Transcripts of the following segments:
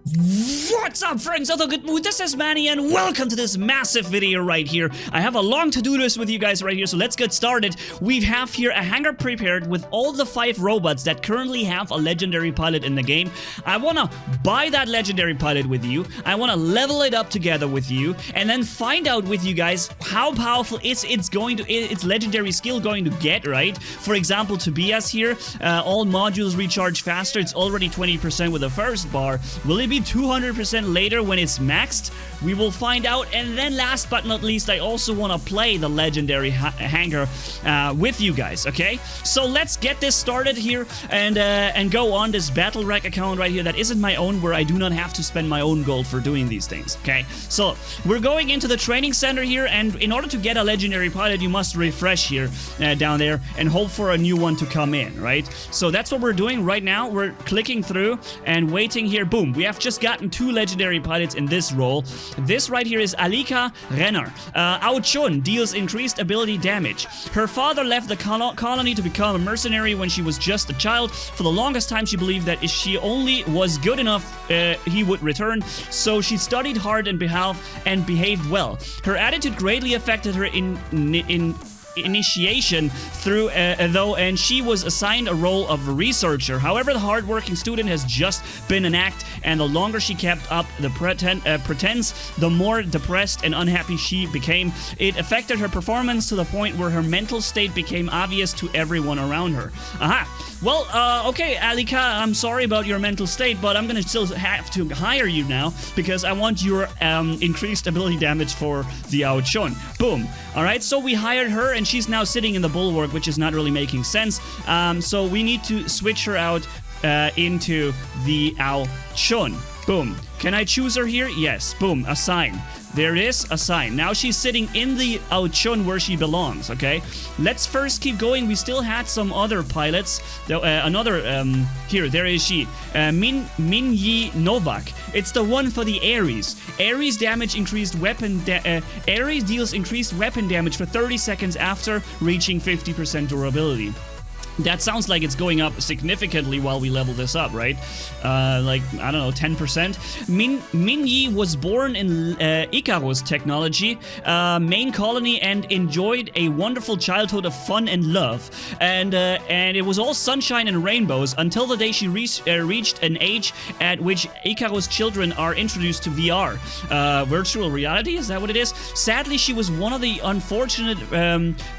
What's up, friends of the good mood? This is Manni and welcome to this massive video right here. I have a long to-do list with you guys right here, so let's get started. We have here a hangar prepared with all the 5 robots that currently have a legendary pilot in the game. I want to buy that legendary pilot with you. I want to level it up together with you and then find out with you guys how powerful its legendary skill going to get, right? For example, Tobias here, all modules recharge faster. It's already 20% with the first bar. Will it be 200% later when it's maxed? We will find out. And then last but not least, I also want to play the legendary hangar with you guys, okay? So let's get this started here and go on this battle wreck account right here that isn't my own, where I do not have to spend my own gold for doing these things, okay? So we're going into the training center here, and in order to get a legendary pilot, you must refresh here down there and hope for a new one to come in, right? So that's what we're doing right now. We're clicking through and waiting here. Boom, we have just gotten 2 legendary pilots in this role. This right here is Alika Renner. Chun deals increased ability damage. Her father left the colony to become a mercenary when she was just a child. For the longest time, she believed that if she only was good enough, he would return. So she studied hard and behaved well. Her attitude greatly affected her initiation through and she was assigned a role of a researcher. However, the hardworking student has just been an act, and the longer she kept up the pretense, the more depressed and unhappy she became. It affected her performance to the point where her mental state became obvious to everyone around her. Well, okay, Alika, I'm sorry about your mental state, but I'm gonna still have to hire you now because I want your increased ability damage for the Chun. Boom. Alright, so we hired her, and she's now sitting in the Bulwark, which is not really making sense. So we need to switch her out into the Chun. Boom. Can I choose her here? Yes. Boom. Assign. There is a sign. Now she's sitting in the Chun where she belongs, okay? Let's first keep going. We still had some other pilots. Here, there is she. Minyi Novak. It's the one for the Ares. Ares damage increased weapon... Ares deals increased weapon damage for 30 seconds after reaching 50% durability. That sounds like it's going up significantly while we level this up, right? Like, I don't know, 10%. Minyi was born in Icarus technology, main colony, and enjoyed a wonderful childhood of fun and love. And it was all sunshine and rainbows until the day she reached an age at which Icarus children are introduced to VR. Virtual reality, is that what it is? Sadly, she was one of the unfortunate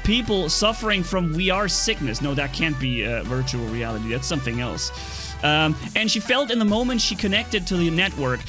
people suffering from VR sickness. No, that can't be virtual reality. That's something else. And she felt in the moment she connected to the network.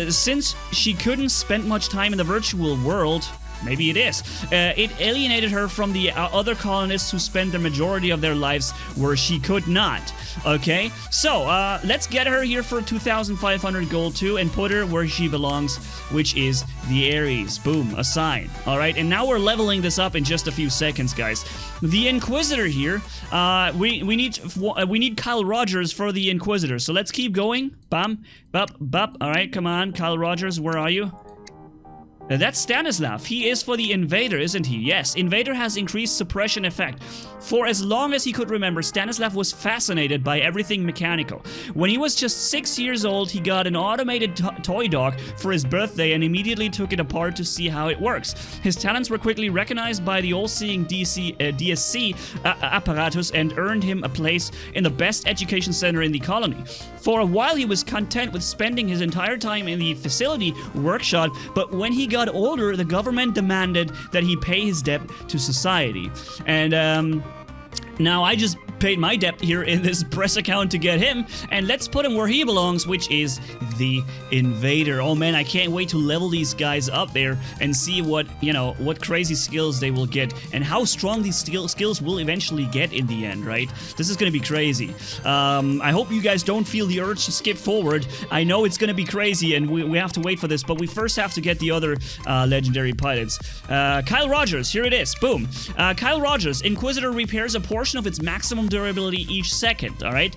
Since she couldn't spend much time in the virtual world, maybe it is, it alienated her from the other colonists who spent the majority of their lives where she could not. Okay, so let's get her here for 2,500 gold too and put her where she belongs, which is the Ares. Boom, assign. All right, and now we're leveling this up in just a few seconds, guys. The Inquisitor here, we need Kyle Rogers for the Inquisitor. So let's keep going. Bam, bop, bop. All right, come on, Kyle Rogers, where are you? That's Stanislav. He is for the Invader, isn't he? Yes, Invader has increased suppression effect. For as long as he could remember, Stanislav was fascinated by everything mechanical. When he was just 6 years old, he got an automated toy dog for his birthday and immediately took it apart to see how it works. His talents were quickly recognized by the all-seeing DSC apparatus and earned him a place in the best education center in the colony. For a while, he was content with spending his entire time in the facility workshop, but when he got older, the government demanded that he pay his debt to society. And now I just paid my debt here in this press account to get him, and let's put him where he belongs, which is the Invader. Oh man, I can't wait to level these guys up there and see what, you know, what crazy skills they will get and how strong these skills will eventually get in the end, right? This is gonna be crazy. I hope you guys don't feel the urge to skip forward. I know it's gonna be crazy and we have to wait for this, but we first have to get the other legendary pilots. Kyle Rogers, here it is. Boom. Kyle Rogers, Inquisitor repairs a portion of its maximum durability each second, alright?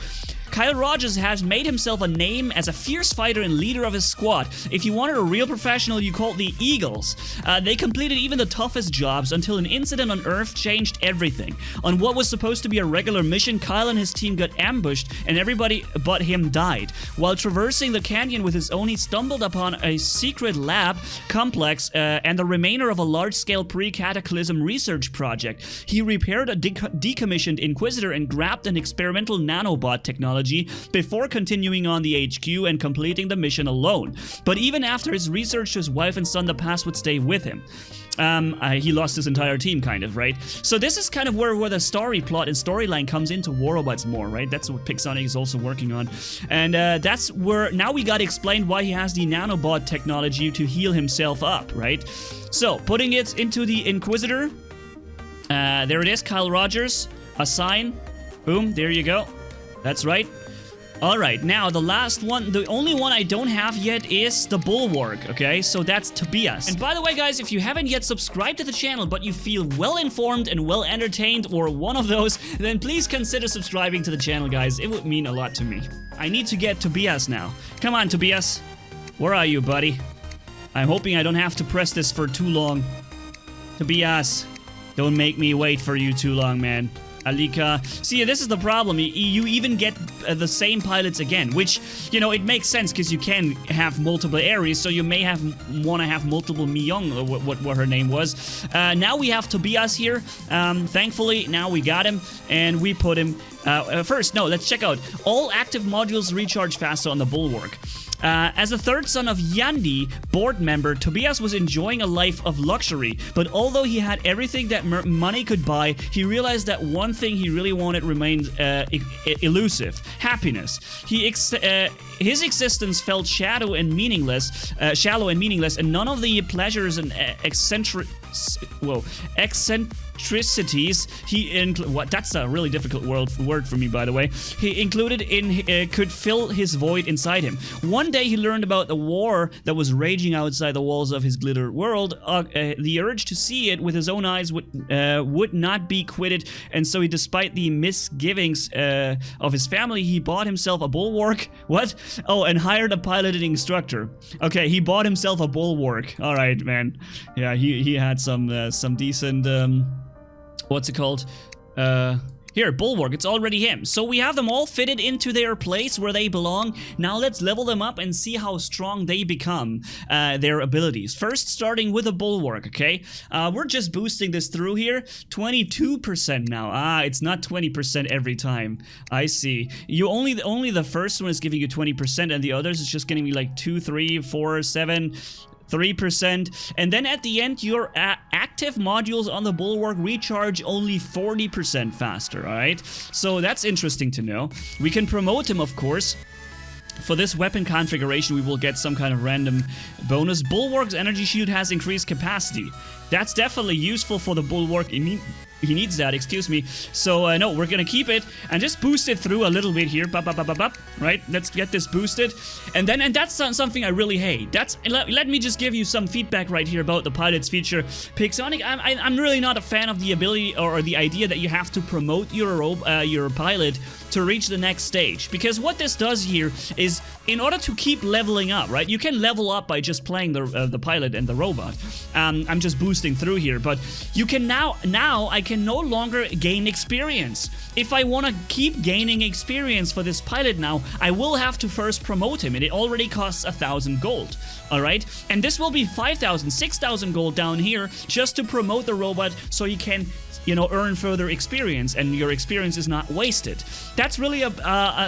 Kyle Rogers has made himself a name as a fierce fighter and leader of his squad. If you wanted a real professional, you called the Eagles. They completed even the toughest jobs until an incident on Earth changed everything. On what was supposed to be a regular mission, Kyle and his team got ambushed and everybody but him died. While traversing the canyon with his own, he stumbled upon a secret lab complex and the remainder of a large-scale pre-cataclysm research project. He repaired a decommissioned Inquisitor and grabbed an experimental nanobot technology before continuing on the HQ and completing the mission alone. But even after his research to his wife and son, the past would stay with him. He lost his entire team, kind of, right? So this is kind of where the story plot and storyline comes into War Robots more, right? That's what Pixonic is also working on. And that's where now we got explained why he has the nanobot technology to heal himself up, right? So, putting it into the Inquisitor. There it is, Kyle Rogers. Assign. Boom, there you go. That's right. Alright, now the last one, the only one I don't have yet is the Bulwark, okay? So that's Tobias. And by the way, guys, if you haven't yet subscribed to the channel, but you feel well-informed and well-entertained, or one of those, then please consider subscribing to the channel, guys. It would mean a lot to me. I need to get Tobias now. Come on, Tobias. Where are you, buddy? I'm hoping I don't have to press this for too long. Tobias, don't make me wait for you too long, man. Alika. See, this is the problem. You even get the same pilots again, which, you know, it makes sense because you can have multiple Aries, so you may want to have multiple Myung, or what her name was. Now we have Tobias here. Thankfully, now we got him, and we put him... first, no, let's check out. All active modules recharge faster on the Bulwark. As a third son of Yandi, board member, Tobias was enjoying a life of luxury, but although he had everything that money could buy, he realized that one thing he really wanted remained elusive: happiness. His existence felt shallow and meaningless, and none of the pleasures and eccentricities that's a really difficult word for me, by the way, he included in could fill his void inside him. One day he learned about the war that was raging outside the walls of his glitter world. The urge to see it with his own eyes would not be quitted, and so despite the misgivings of his family, he bought himself a Bulwark. What? Oh, and hired a piloted instructor. Okay, he bought himself a Bulwark. All right, man. Yeah, he had some decent what's it called? Here, Bulwark, it's already him. So we have them all fitted into their place where they belong. Now let's level them up and see how strong they become, their abilities. First, starting with a Bulwark, okay? We're just boosting this through here. 22% now. It's not 20% every time. I see. Only the first one is giving you 20%, and the others is just getting me like 2, 3, 4, 7... 3%, and then at the end, your active modules on the Bulwark recharge only 40% faster, alright? So that's interesting to know. We can promote him, of course. For this weapon configuration, we will get some kind of random bonus. Bulwark's energy shield has increased capacity. That's definitely useful for the Bulwark. He needs that, excuse me. So, no, we're gonna keep it and just boost it through a little bit here. Right? Let's get this boosted. And that's something I really hate. Let me just give you some feedback right here about the pilot's feature. Pixonic, I'm really not a fan of the ability or the idea that you have to promote your pilot to reach the next stage. Because what this does here is, in order to keep leveling up, right? You can level up by just playing the pilot and the robot. I'm just boosting through here, but you can now I can no longer gain experience. If I want to keep gaining experience for this pilot now, I will have to first promote him, and it already costs 1,000 gold. Alright? And this will be 5,000, 6,000 gold down here just to promote the robot so you can, you know, earn further experience, and your experience is not wasted. That's really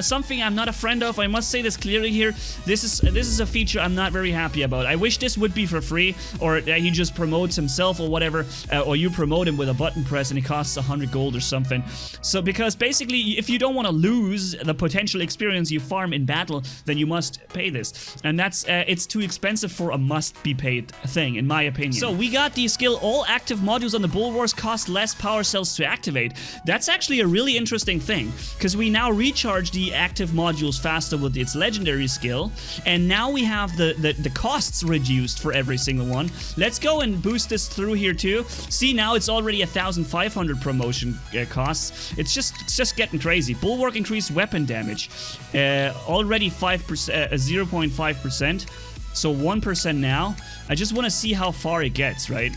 something I'm not a friend of. I must say this clearly here. This is a feature I'm not very happy about. I wish this would be for free, or he just promotes himself or whatever, or you promote him with a button press and it costs 100 gold or something. So because basically, if you don't want to lose the potential experience you farm in battle, then you must pay this, and that's it's too expensive for a must-be-paid thing, in my opinion. So we got the skill: all active modules on the Bulwarks cost less power cells to activate. That's actually a really interesting thing, because we now recharge the active modules faster with its legendary skill, and now we have the costs reduced for every single one. Let's go and boost this through here too. See, now it's already 1,500 promotion costs. It's just getting crazy. Bulwark increased weapon damage. Already 5%, 0.5%. So 1% now. I just want to see how far it gets, right?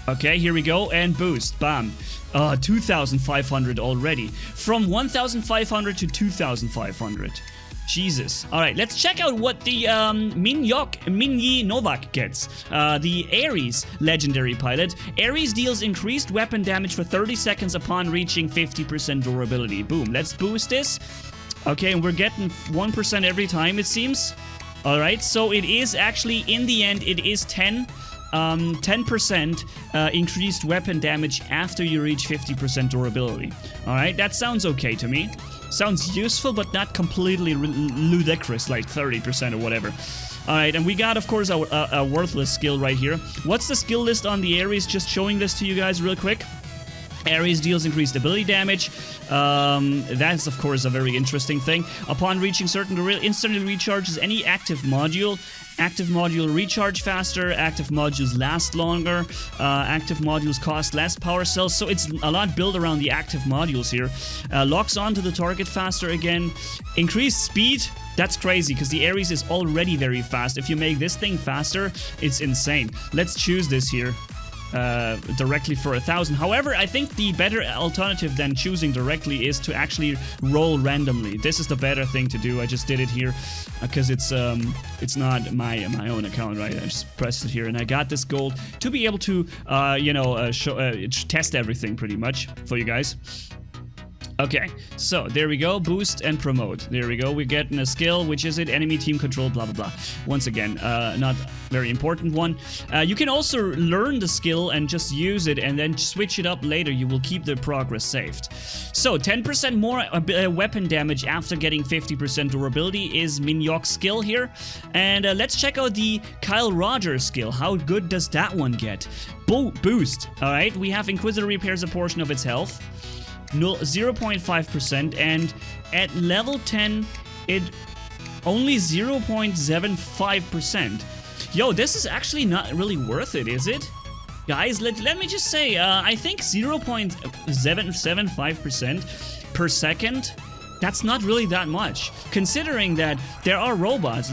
Okay, here we go, and boost, bam. 2,500 already. From 1,500 to 2,500. Jesus. Alright, let's check out what the Minyi Novak gets. The Ares legendary pilot. Ares deals increased weapon damage for 30 seconds upon reaching 50% durability. Boom, let's boost this. Okay, and we're getting 1% every time, it seems. Alright, so it is actually, in the end, it is 10% increased weapon damage after you reach 50% durability. Alright, that sounds okay to me. Sounds useful, but not completely ludicrous, like 30% or whatever. Alright, and we got, of course, a worthless skill right here. What's the skill list on the Ares? Just showing this to you guys real quick. Ares deals increased ability damage. That's, of course, a very interesting thing. Upon reaching certain instantly recharges any active module. Active module recharge faster, active modules last longer, active modules cost less power cells, so it's a lot built around the active modules here. Locks onto the target faster again. Increased speed, that's crazy, because the Ares is already very fast. If you make this thing faster, it's insane. Let's choose this here. Directly for 1,000. However, I think the better alternative than choosing directly is to actually roll randomly. This is the better thing to do. I just did it here because it's not my own account, right? I just pressed it here and I got this gold to be able to test everything pretty much for you guys. Okay, so there we go, boost and promote. There we go, we're getting a skill, which is it, enemy team control, blah blah blah. Once again, not very important one. You can also learn the skill and just use it and then switch it up later. You will keep the progress saved. So 10% more weapon damage after getting 50% durability is Minyok's skill here. And let's check out the Kyle Rogers skill. How good does that one get? Boost, alright, we have Inquisitor repairs a portion of its health. 0.5%, and at level 10 it only 0.75%. Yo, this is actually not really worth it, is it? Guys, let me just say, I think 0.775% per second, that's not really that much, considering that there are robots.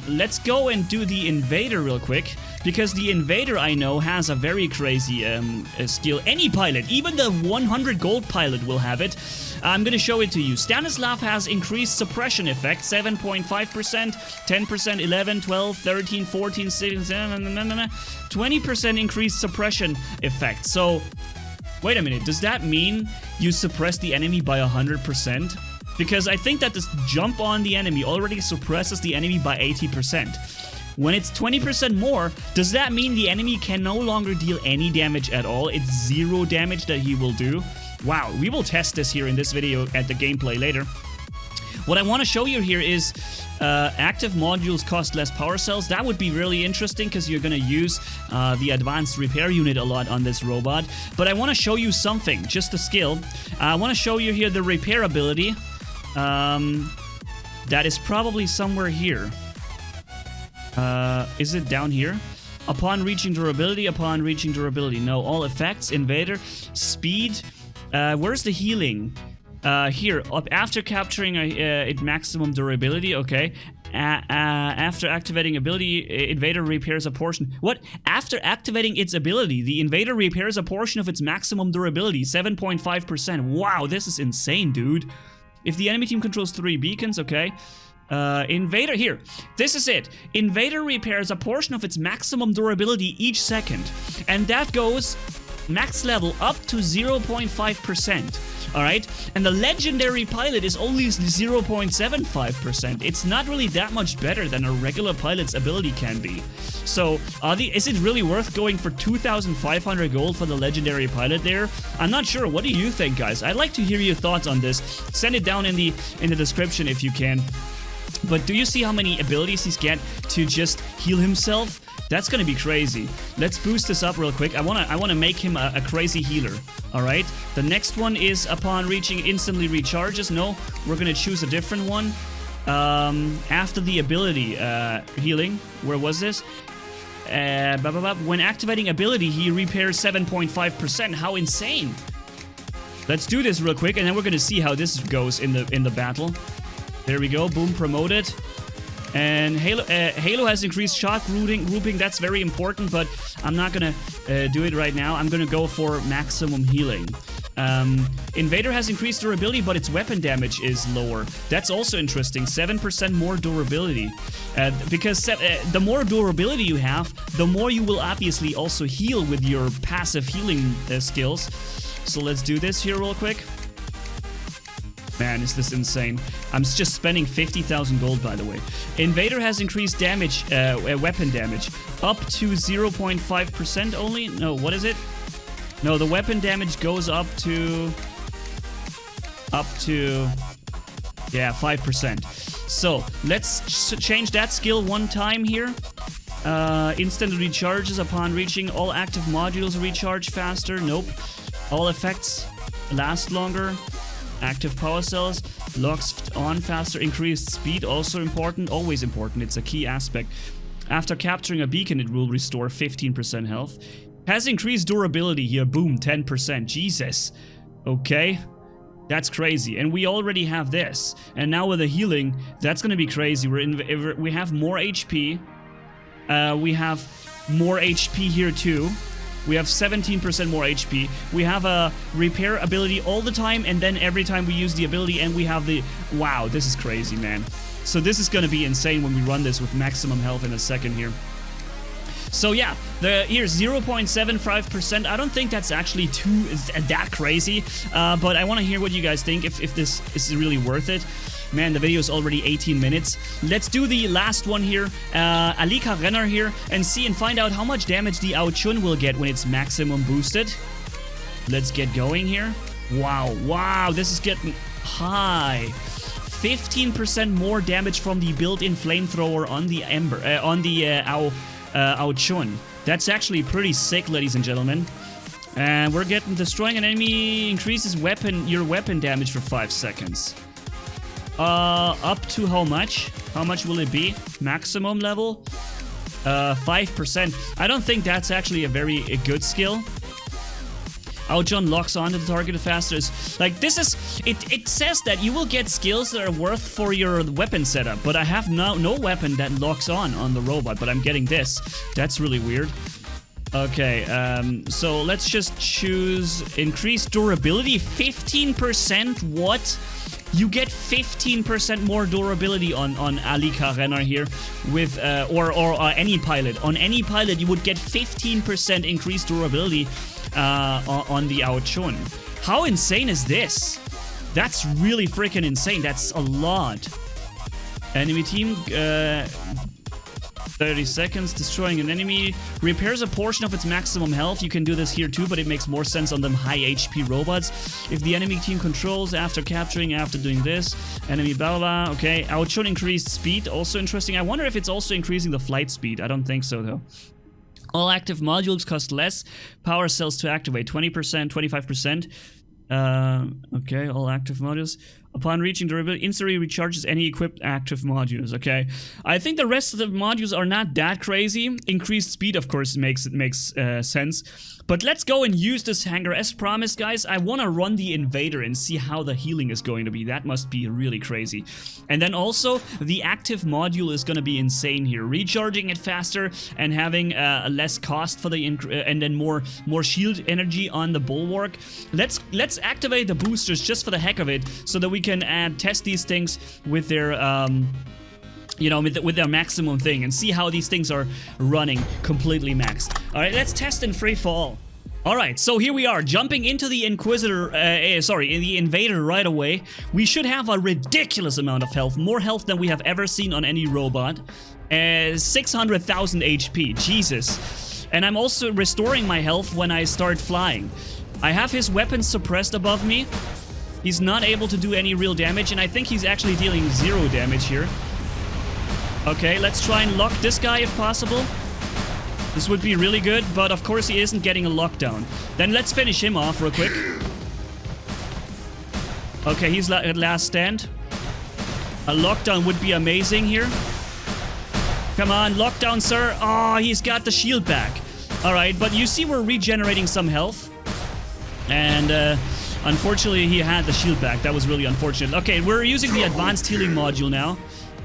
Let's go and do the Invader real quick, because the Invader, I know, has a very crazy skill. Any pilot, even the 100 gold pilot will have it. I'm gonna show it to you. Stanislav has increased suppression effect, 7.5%, 10%, 11, 12, 13, 14, 16, 20% increased suppression effect. So, wait a minute, does that mean you suppress the enemy by 100%? Because I think that this jump on the enemy already suppresses the enemy by 80%. When it's 20% more, does that mean the enemy can no longer deal any damage at all? It's 0 damage that he will do? Wow, we will test this here in this video at the gameplay later. What I want to show you here is active modules cost less power cells. That would be really interesting because you're going to use the advanced repair unit a lot on this robot. But I want to show you something, just a skill. I want to show you here the repair ability. That is probably somewhere here. Is it down here? Upon reaching durability, no. All effects, Invader, speed. Where's the healing? Here, after capturing it maximum durability, okay. After activating ability, Invader repairs a portion. What? After activating its ability, the Invader repairs a portion of its maximum durability, 7.5%. Wow, this is insane, dude. If the enemy team controls 3 beacons, okay. Invader, here, this is it. Invader repairs a portion of its maximum durability each second, and that goes max level up to 0.5%. Alright, and the legendary pilot is only 0.75%. It's not really that much better than a regular pilot's ability can be. So, is it really worth going for 2,500 gold for the legendary pilot there? I'm not sure. What do you think, guys? I'd like to hear your thoughts on this. Send it down in the description if you can. But do you see how many abilities he's got to just heal himself? That's gonna be crazy. Let's boost this up real quick. I wanna make him a crazy healer. Alright? The next one is upon reaching instantly recharges. No, we're gonna choose a different one. After the ability healing. Where was this? When activating ability, he repairs 7.5%. How insane! Let's do this real quick, and then we're gonna see how this goes in the battle. There we go. Boom, promoted. And Halo has increased shock grouping. That's very important, but I'm not gonna do it right now. I'm gonna go for maximum healing. Invader has increased durability, but its weapon damage is lower. That's also interesting. 7% more durability. Because the more durability you have, the more you will obviously also heal with your passive healing skills. So let's do this here real quick. Man, is this insane. I'm just spending 50,000 gold, by the way. Invader has increased damage, weapon damage, up to 0.5% only. No, what is it? No, the weapon damage goes up to... yeah, 5%. So, let's change that skill one time here. Instant recharges upon reaching all active modules recharge faster. Nope. All effects last longer. Active power cells, locks on faster, increased speed, also important, always important, it's a key aspect. After capturing a beacon, it will restore 15% health. Has increased durability here, boom, 10%, Jesus. Okay, that's crazy, and we already have this. And now with the healing, that's gonna be crazy. We have more HP, we have more HP here too. We have 17% more HP. We have a repair ability all the time, and then every time we use the ability, and we have the... Wow, this is crazy, man. So this is gonna be insane when we run this with maximum health in a second here. So yeah, here's 0.75%. I don't think that's actually that crazy, but I want to hear what you guys think, if this is really worth it. Man, the video is already 18 minutes. Let's do the last one here, Alika Renner here, and see and find out how much damage the Ao-Chun will get when it's maximum boosted. Let's get going here. Wow, this is getting high. 15% more damage from the built-in flamethrower on the Ao-Chun. That's actually pretty sick, ladies and gentlemen. And we're getting destroying an enemy increases your weapon damage for 5 seconds. Up to how much? How much will it be? Maximum level? 5%. I don't think that's actually a very good skill. Ao-Chun locks onto the target faster. Like, this is... It says that you will get skills that are worth for your weapon setup, but I have no weapon that locks on the robot, but I'm getting this. That's really weird. Okay, so let's just choose increased durability. 15%? What? You get 15% more durability on Alika Renner here with, or any pilot. On any pilot, you would get 15% increased durability on the Ao-Chun. How insane is this? That's really freaking insane. That's a lot. Enemy team, 30 seconds, destroying an enemy. Repairs a portion of its maximum health. You can do this here too, but it makes more sense on them high HP robots. If the enemy team controls after doing this. Enemy blah blah blah. Okay, Ao-Chun increased speed. Also interesting. I wonder if it's also increasing the flight speed. I don't think so though. All active modules cost less. Power cells to activate. 20%, 25%. Okay, all active modules. Upon reaching durability, instantly recharges any equipped active modules. Okay, I think the rest of the modules are not that crazy. Increased speed, of course, makes sense. But let's go and use this hangar. As promised, guys, I want to run the Invader and see how the healing is going to be. That must be really crazy. And then also, the active module is going to be insane here. Recharging it faster and having a less cost for the... and then more shield energy on the Bulwark. Let's activate the boosters just for the heck of it, so that we can test these things with their... you know, with their maximum thing, and see how these things are running completely maxed. Alright, let's test in Freefall. Alright, so here we are, jumping into the Inquisitor, in the Invader right away. We should have a ridiculous amount of health, more health than we have ever seen on any robot. 600,000 HP, Jesus. And I'm also restoring my health when I start flying. I have his weapons suppressed above me. He's not able to do any real damage, and I think he's actually dealing 0 damage here. Okay, let's try and lock this guy if possible. This would be really good, but of course he isn't getting a lockdown. Then let's finish him off real quick. Okay, he's at last stand. A lockdown would be amazing here. Come on, lockdown, sir. Oh, he's got the shield back. All right, but you see we're regenerating some health. And unfortunately, he had the shield back. That was really unfortunate. Okay, we're using the advanced healing module now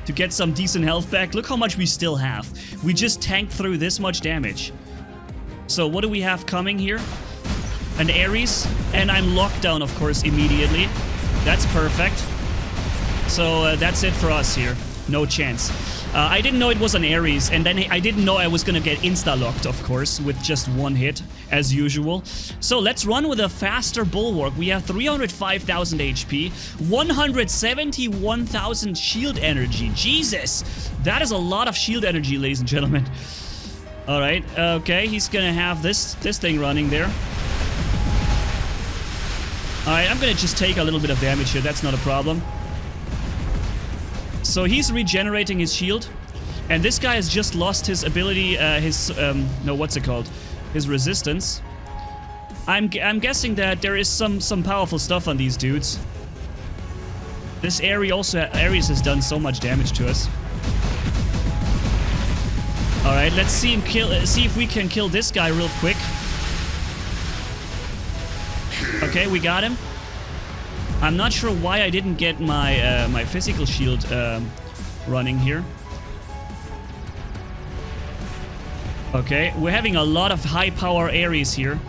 to get some decent health back. Look how much we still have. We just tanked through this much damage. So what do we have coming here? An Ares, and I'm locked down, of course, immediately. That's perfect. So that's it for us here. No chance. I didn't know it was an Ares, and then I didn't know I was gonna get insta-locked, of course, with just one hit, as usual. So let's run with a faster Bulwark. We have 305,000 HP, 171,000 shield energy. Jesus! That is a lot of shield energy, ladies and gentlemen. Alright, okay, he's gonna have this thing running there. Alright, I'm gonna just take a little bit of damage here, that's not a problem. So he's regenerating his shield, and this guy has just lost his ability, no, what's it called? His resistance. I'm guessing that there is some powerful stuff on these dudes. This Ares has done so much damage to us. All right, let's see if we can kill this guy real quick. Okay, we got him. I'm not sure why I didn't get my my physical shield running here. Okay, we're having a lot of high power Ares here.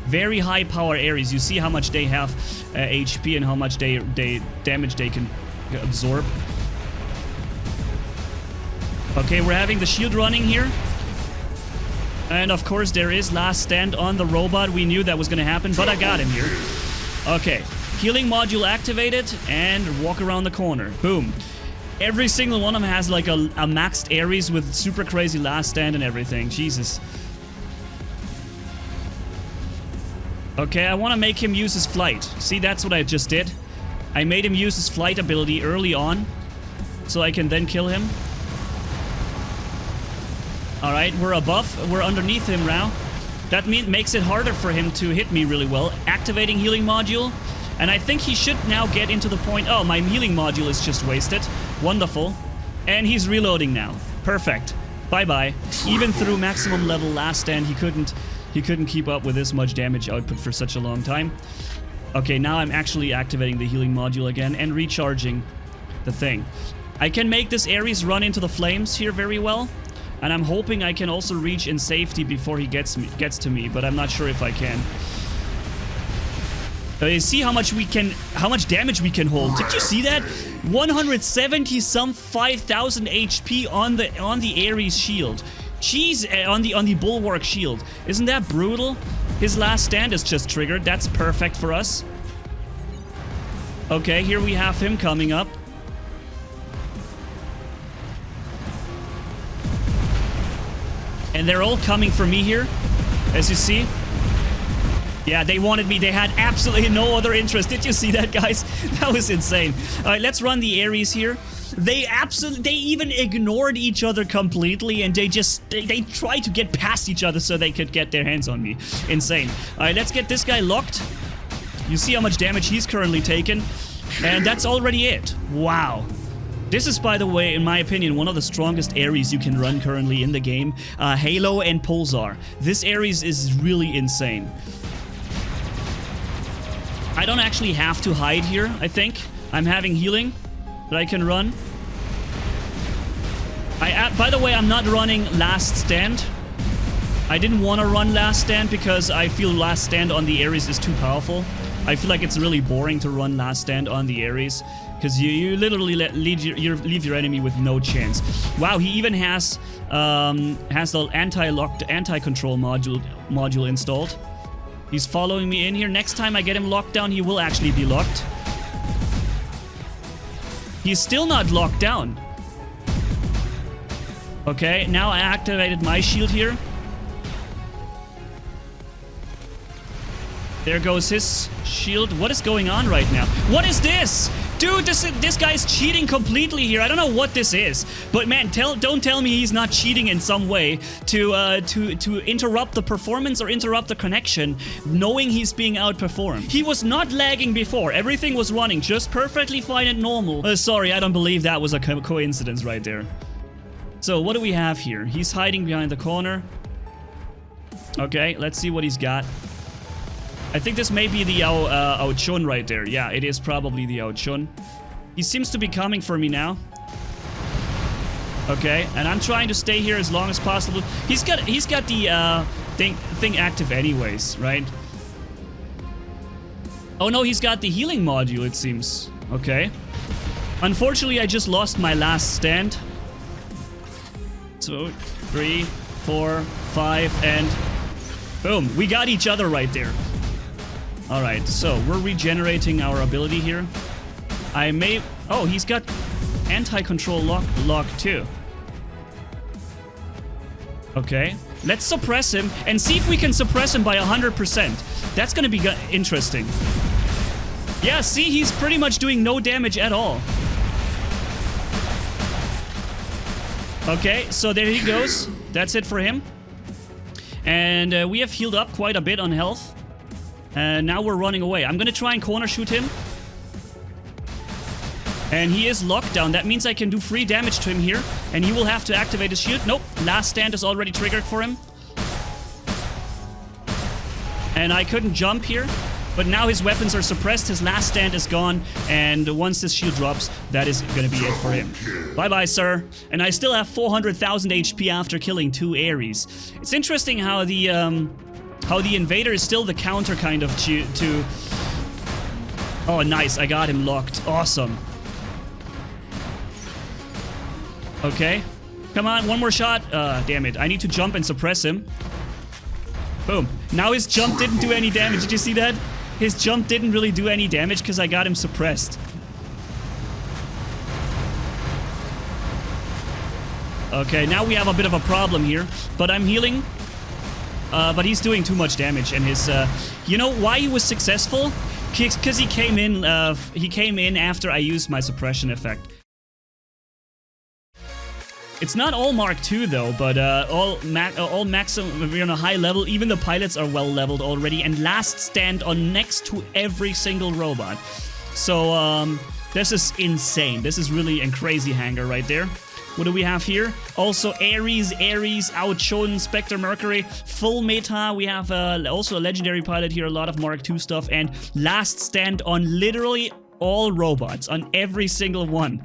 Very high power Ares. You see how much they have HP and how much damage they can absorb. Okay, we're having the shield running here. And of course there is last stand on the robot. We knew that was gonna happen, but I got him here. Okay. Healing module activated, and walk around the corner. Boom. Every single one of them has like a maxed Ares with super crazy last stand and everything. Jesus. Okay, I want to make him use his flight. See, that's what I just did. I made him use his flight ability early on, so I can then kill him. Alright, we're underneath him now. That makes it harder for him to hit me really well. Activating healing module. And I think he should now get into the point... Oh, my healing module is just wasted. Wonderful. And he's reloading now. Perfect. Bye-bye. Even through maximum level last stand, he couldn't keep up with this much damage output for such a long time. Okay, now I'm actually activating the healing module again and recharging the thing. I can make this Ares run into the flames here very well. And I'm hoping I can also reach in safety before he gets to me, but I'm not sure if I can. You see how much damage we can hold. Did you see that? 170-some 5,000 HP on the Ares shield. Jeez, on the Bulwark shield. Isn't that brutal? His last stand is just triggered. That's perfect for us. Okay, here we have him coming up. And they're all coming for me here, as you see. Yeah, they wanted me. They had absolutely no other interest. Did you see that, guys? That was insane. All right, let's run the Ares here. They even ignored each other completely, and they tried to get past each other so they could get their hands on me. Insane. All right, let's get this guy locked. You see how much damage he's currently taken, and that's already it. Wow. This is, by the way, in my opinion, one of the strongest Ares you can run currently in the game. Halo and Pulsar. This Ares is really insane. I don't actually have to hide here, I think. I'm having healing that I can run. By the way, I'm not running Last Stand. I didn't want to run Last Stand because I feel Last Stand on the Ares is too powerful. I feel like it's really boring to run Last Stand on the Ares because you literally leave your enemy with no chance. Wow, he even has the anti-control module installed. He's following me in here. Next time I get him locked down, he will actually be locked. He's still not locked down. Okay, now I activated my shield here. There goes his shield. What is going on right now? What is this? Dude, this guy's cheating completely here. I don't know what this is. But man, don't tell me he's not cheating in some way to interrupt the performance or interrupt the connection, knowing he's being outperformed. He was not lagging before. Everything was running just perfectly fine and normal. Sorry, I don't believe that was a coincidence right there. So what do we have here? He's hiding behind the corner. Okay, let's see what he's got. I think this may be the Ao Chun right there. Yeah, it is probably the Ao Chun. He seems to be coming for me now. Okay, and I'm trying to stay here as long as possible. He's got the thing active anyways, right? Oh no, he's got the healing module, it seems. Okay. Unfortunately, I just lost my last stand. 2, 3, 4, 5, and boom, we got each other right there. Alright, so we're regenerating our ability here. I may... Oh, he's got anti-control lock too. Okay, let's suppress him and see if we can suppress him by 100%. That's gonna be interesting. Yeah, see, he's pretty much doing no damage at all. Okay, so there he goes. That's it for him. And we have healed up quite a bit on health. And now we're running away. I'm gonna try and corner shoot him. And he is locked down. That means I can do free damage to him here. And he will have to activate his shield. Nope, last stand is already triggered for him. And I couldn't jump here. But now his weapons are suppressed, his last stand is gone, and once this shield drops, that is gonna be it for him. Bye-bye, sir. And I still have 400,000 HP after killing 2 Ares. It's interesting how the invader is still the counter kind of to... Oh, nice, I got him locked. Awesome. Okay. Come on, one more shot. Damn it, I need to jump and suppress him. Boom. Now his jump didn't do any damage, did you see that? His jump didn't really do any damage because I got him suppressed. Okay, now we have a bit of a problem here, but I'm healing. But he's doing too much damage, and his, you know why he was successful? Because he came in after I used my suppression effect. It's not all Mark II though, but all maximum, we're on a high level. Even the pilots are well leveled already, and last stand on next to every single robot. So this is insane. This is really a crazy hanger right there. What do we have here? Also Ares, Ao Chun, Spectre Mercury, full meta. We have also a legendary pilot here, a lot of Mark II stuff, and last stand on literally all robots, on every single one.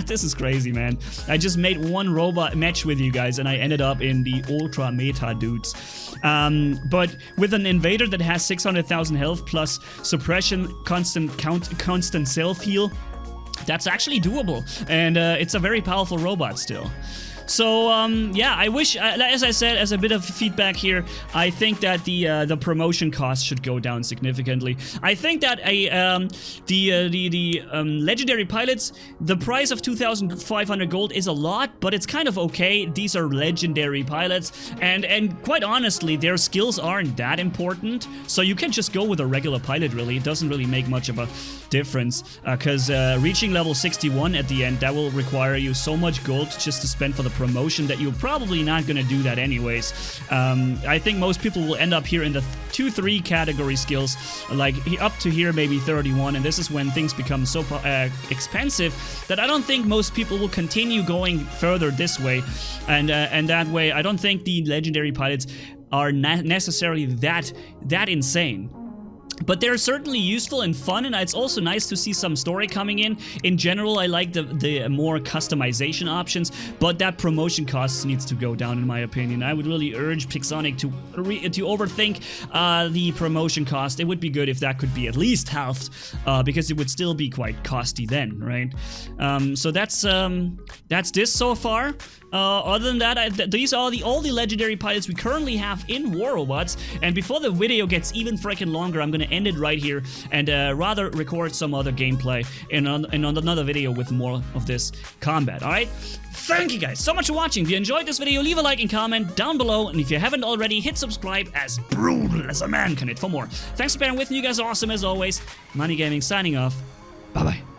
This is crazy, man. I just made one robot match with you guys and I ended up in the ultra meta dudes. But with an invader that has 600,000 health plus suppression, constant self heal, that's actually doable, and it's a very powerful robot still. So, yeah, I wish, as I said, as a bit of feedback here, I think that the promotion cost should go down significantly. I think that the legendary pilots, the price of 2,500 gold is a lot, but it's kind of okay. These are legendary pilots, and quite honestly, their skills aren't that important, so you can just go with a regular pilot, really. It doesn't really make much of a difference, because reaching level 61 at the end, that will require you so much gold just to spend for the promotion that you're probably not gonna do that anyways. I think most people will end up here in the 2-3 category skills, like up to here maybe 31, and this is when things become so expensive that I don't think most people will continue going further this way, and that way I don't think the legendary pilots are necessarily that insane. But they're certainly useful and fun, and it's also nice to see some story coming in. In general, I like the more customization options, but that promotion cost needs to go down, in my opinion. I would really urge Pixonic to overthink the promotion cost. It would be good if that could be at least halved, because it would still be quite costly then, right? So that's this so far. Other than that, these are all the legendary pilots we currently have in War Robots, and before the video gets even freaking longer, I'm gonna end it right here and rather record some other gameplay in another video with more of this combat. Alright? Thank you guys so much for watching. If you enjoyed this video, leave a like and comment down below, and if you haven't already, hit subscribe, as brutal as a man can hit for more. Thanks for bearing with me, you guys are awesome as always. Manni-Gaming signing off. Bye bye.